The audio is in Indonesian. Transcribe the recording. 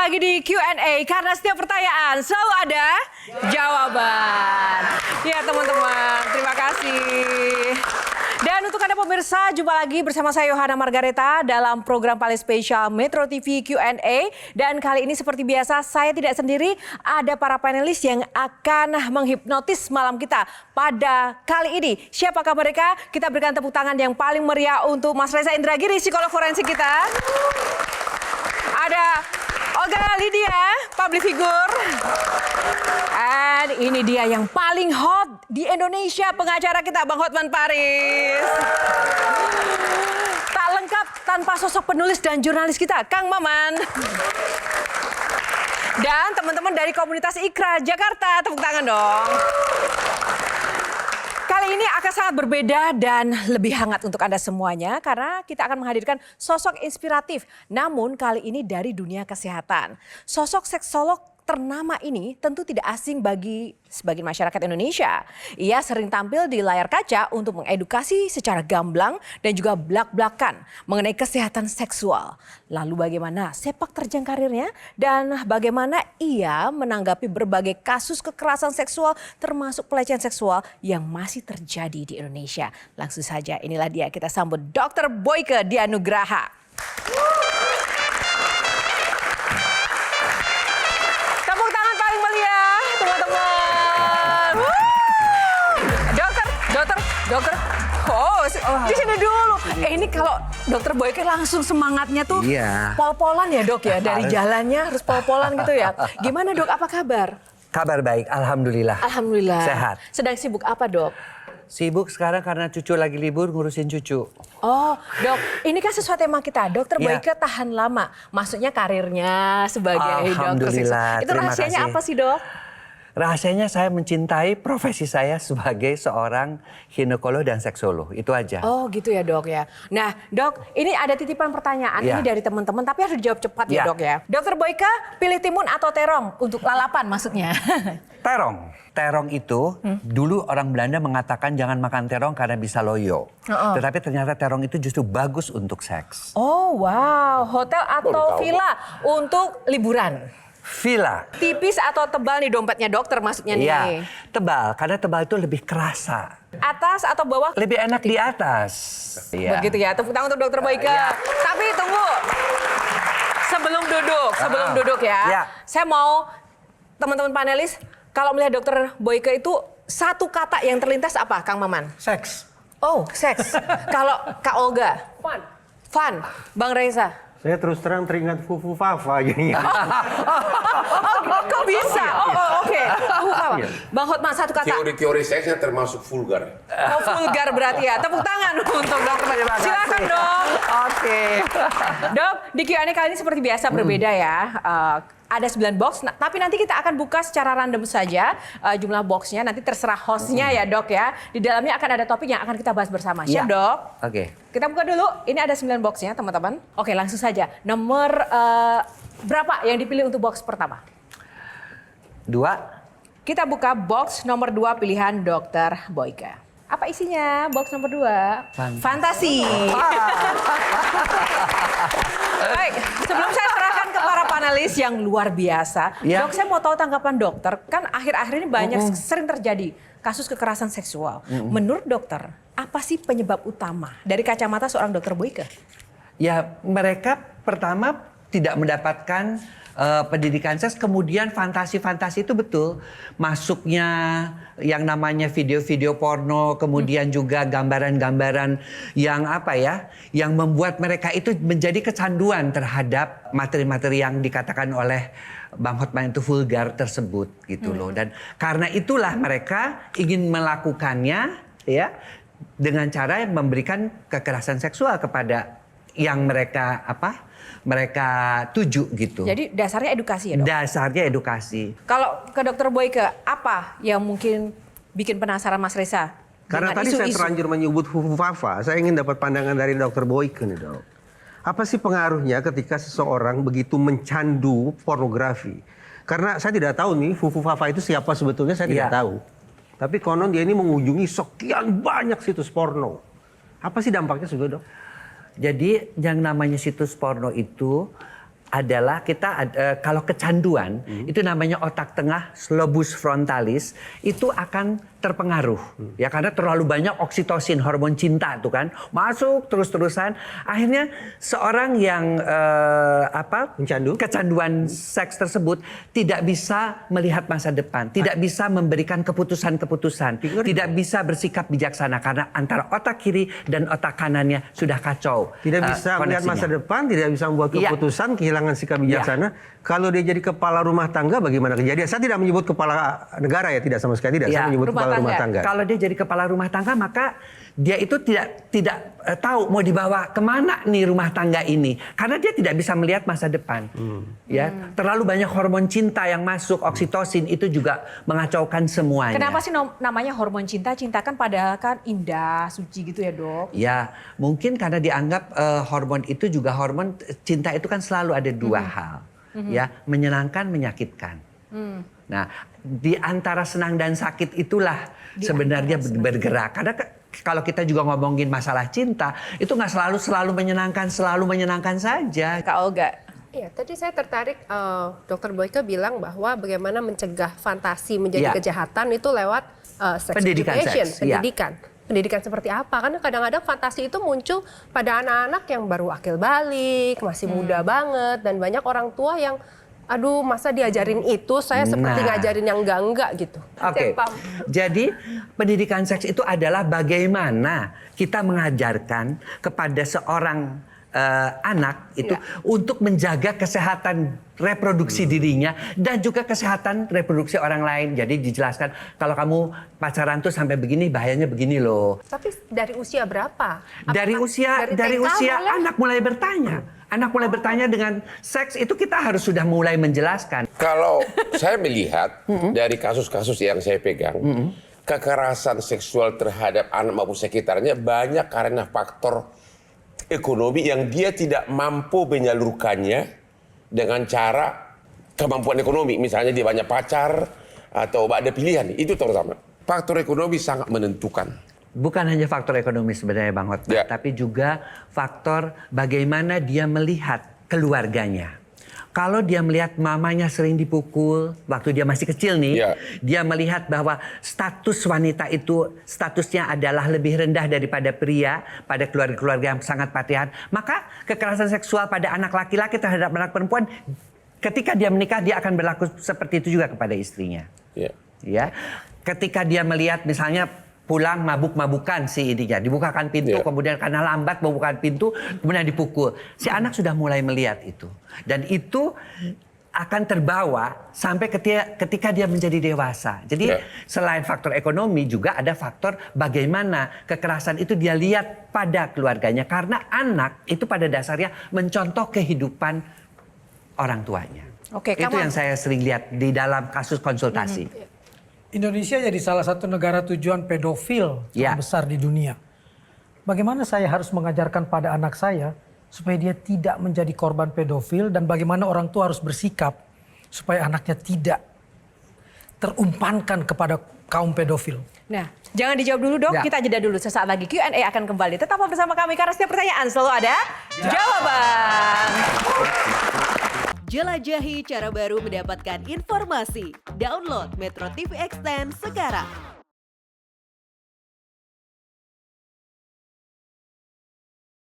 lagi di Q&A karena setiap pertanyaan selalu ada jawaban. Ya teman-teman, terima kasih. Dan untuk Anda pemirsa, jumpa lagi bersama saya Yohana Margareta dalam program paling spesial Metro TV Q&A. Dan kali ini seperti biasa saya tidak sendiri, ada para panelis yang akan menghipnotis malam kita pada kali ini. Siapakah mereka? Kita berikan tepuk tangan yang paling meriah untuk Mas Reza Indragiri, psikolog forensik kita. Ada Olga Lydia, public figure. Dan ini dia yang paling hot di Indonesia, pengacara kita Bang Hotman Paris. Tak lengkap tanpa sosok penulis dan jurnalis kita, Kang Maman. Dan teman-teman dari komunitas Ikra Jakarta, tepuk tangan dong. Kali ini akan sangat berbeda dan lebih hangat untuk Anda semuanya karena kita akan menghadirkan sosok inspiratif. Namun kali ini dari dunia kesehatan. Sosok seksolog ternama ini tentu tidak asing bagi sebagian masyarakat Indonesia. Ia sering tampil di layar kaca untuk mengedukasi secara gamblang dan juga blak-blakan mengenai kesehatan seksual. Lalu bagaimana sepak terjang karirnya dan bagaimana ia menanggapi berbagai kasus kekerasan seksual termasuk pelecehan seksual yang masih terjadi di Indonesia. Langsung saja inilah dia, kita sambut Dr. Boyke Dianugraha. Dokter, di sini dulu. Ini kalau Dokter Boyke langsung semangatnya tuh pol-polan ya dok ya. Dari jalannya harus pol-polan gitu ya. Gimana dok, apa kabar? Kabar baik, alhamdulillah. Alhamdulillah. Sehat. Sedang sibuk apa dok? Sibuk sekarang karena cucu lagi libur ngurusin cucu. Oh dok, ini kan sesuai tema kita. Dokter Boyke tahan lama. Maksudnya karirnya sebagai dokter seksual. Itu rahasianya apa sih dok? Rahasianya saya mencintai profesi saya sebagai seorang ginekolog dan seksolog. Itu aja. Oh gitu ya dok ya. Nah dok, ini ada titipan pertanyaan ini dari teman-teman. Tapi harus dijawab cepat ya dok ya. Dokter Boyke pilih timun atau terong untuk lalapan maksudnya? Terong. Terong itu dulu orang Belanda mengatakan jangan makan terong karena bisa loyo. Tetapi ternyata terong itu justru bagus untuk seks. Oh wow, hotel atau villa untuk liburan? Villa. Tipis atau tebal nih dompetnya dokter maksudnya nih? Iya, tebal. Karena tebal itu lebih kerasa. Atas atau bawah? Lebih enak di atas. Begitu ya, tepuk tangan untuk Dokter Boyke. Tapi tunggu, sebelum duduk ya, saya mau teman-teman panelis, kalau melihat Dokter Boyke itu satu kata yang terlintas apa Kang Maman? Seks. Oh, seks. Kalau Kak Olga? Fun. Fun. Bang Reza? Saya terus terang teringat Fufu Fafa jadinya. Kok bisa? Oke. Bang Hotman satu kata. Teori-teori seksnya termasuk vulgar. Oh vulgar berarti ya. Tepuk tangan untuk dokter. Silakan dong. Oke. Dok, di Q&A kali ini seperti biasa berbeda ya. Ada 9 box, tapi nanti kita akan buka secara random saja jumlah boxnya. Nanti terserah hostnya ya dok ya. Di dalamnya akan ada topik yang akan kita bahas bersama. Siap dok? Oke. Kita buka dulu. Ini ada 9 boxnya teman-teman. Oke langsung saja. Nomor berapa yang dipilih untuk box pertama? 2. Kita buka box nomor 2 pilihan Dokter Boyke. Apa isinya? Box nomor 2. Fantasi. Baik, sebelum saya serahkan ke para panelis yang luar biasa, dok saya mau tahu tanggapan dokter. Kan akhir-akhir ini banyak sering terjadi kasus kekerasan seksual. Menurut dokter, apa sih penyebab utama dari kacamata seorang Dokter Boyke? Ya mereka pertama tidak mendapatkan pendidikan seks, kemudian fantasi-fantasi itu betul. Masuknya yang namanya video-video porno, kemudian juga gambaran-gambaran yang apa ya, yang membuat mereka itu menjadi kecanduan terhadap materi-materi yang dikatakan oleh Bang Hotman itu vulgar tersebut gitu loh. Dan karena itulah mereka ingin melakukannya ya dengan cara memberikan kekerasan seksual kepada yang mereka tuju gitu. Jadi dasarnya edukasi ya dok? Dasarnya edukasi. Kalau ke Dokter Boyke, apa yang mungkin bikin penasaran Mas Reza? Karena tadi saya terlanjur menyebut Fufu Fafa, saya ingin dapat pandangan dari Dokter Boyke nih dok. Apa sih pengaruhnya ketika seseorang begitu mencandu pornografi? Karena saya tidak tahu nih Fufu Fafa itu siapa sebetulnya, saya tidak tahu. Tapi konon dia ini mengunjungi sekian banyak situs porno. Apa sih dampaknya sebetulnya dok? Jadi yang namanya situs porno itu adalah kalau kecanduan itu namanya otak tengah lobus frontalis itu akan terpengaruh ya karena terlalu banyak oksitosin hormon cinta tuh kan masuk terus-terusan akhirnya seorang yang kecanduan seks tersebut tidak bisa melihat masa depan, tidak bisa memberikan keputusan-keputusan, tidak bisa bersikap bijaksana karena antara otak kiri dan otak kanannya sudah kacau. Tidak bisa melihat masa depan, tidak bisa membuat keputusan, kehilangan sikap bijaksana. Kalau dia jadi kepala rumah tangga bagaimana kejadian? Saya tidak menyebut kepala negara ya, tidak sama sekali tidak. Saya menyebut kepala rumah tangga. Kalau dia jadi kepala rumah tangga maka dia itu tidak tahu mau dibawa kemana nih rumah tangga ini karena dia tidak bisa melihat masa depan. Ya, terlalu banyak hormon cinta yang masuk, oksitosin itu juga mengacaukan semuanya. Kenapa sih namanya hormon cinta? Cinta kan padahal kan indah, suci gitu ya dok? Ya, mungkin karena dianggap hormon itu juga hormon cinta itu kan selalu ada dua hal. Ya, menyenangkan, menyakitkan. Nah, di antara senang dan sakit itulah sebenarnya bergerak. Karena kalau kita juga ngomongin masalah cinta, itu nggak selalu menyenangkan saja. Kak Olga. Iya, tadi saya tertarik Dr. Boyke bilang bahwa bagaimana mencegah fantasi menjadi kejahatan itu lewat sex Pendidikan education, seks, pendidikan. Pendidikan seperti apa? Karena kadang-kadang fantasi itu muncul pada anak-anak yang baru akil balik, masih muda banget, dan banyak orang tua yang aduh masa diajarin itu, saya seperti ngajarin yang enggak gitu. Oke, jadi pendidikan seks itu adalah bagaimana kita mengajarkan kepada seorang anak itu untuk menjaga kesehatan reproduksi dirinya dan juga kesehatan reproduksi orang lain. Jadi dijelaskan kalau kamu pacaran tuh sampai begini bahayanya begini loh. Tapi dari usia berapa? Dari usia anak mulai bertanya. Anak mulai bertanya dengan seks itu kita harus sudah mulai menjelaskan. Kalau saya melihat dari kasus-kasus yang saya pegang, kekerasan seksual terhadap anak maupun sekitarnya banyak karena faktor ekonomi yang dia tidak mampu menyalurkannya dengan cara kemampuan ekonomi. Misalnya dia banyak pacar atau ada pilihan. Itu terutama. Faktor ekonomi sangat menentukan. Bukan hanya faktor ekonomi sebenarnya Bang Hotma, tapi juga faktor bagaimana dia melihat keluarganya. Kalau dia melihat mamanya sering dipukul waktu dia masih kecil nih, dia melihat bahwa status wanita itu statusnya adalah lebih rendah daripada pria pada keluarga-keluarga yang sangat patriarkal, maka kekerasan seksual pada anak laki-laki terhadap anak perempuan ketika dia menikah dia akan berlaku seperti itu juga kepada istrinya. Ya, ketika dia melihat misalnya pulang mabuk-mabukan si ininya, dibukakan pintu, kemudian karena lambat membukakan pintu, kemudian dipukul. Si anak sudah mulai melihat itu. Dan itu akan terbawa sampai ketika dia menjadi dewasa. Jadi selain faktor ekonomi juga ada faktor bagaimana kekerasan itu dia lihat pada keluarganya. Karena anak itu pada dasarnya mencontoh kehidupan orang tuanya. Itu yang saya sering lihat di dalam kasus konsultasi. Indonesia jadi salah satu negara tujuan pedofil terbesar di dunia. Bagaimana saya harus mengajarkan pada anak saya supaya dia tidak menjadi korban pedofil dan bagaimana orang tua harus bersikap supaya anaknya tidak terumpankan kepada kaum pedofil. Nah, jangan dijawab dulu dok, kita jeda dulu. Sesaat lagi Q&A akan kembali. Tetaplah bersama kami karena setiap pertanyaan selalu ada jawaban. Jelajahi cara baru mendapatkan informasi. Download Metro TV Extend sekarang.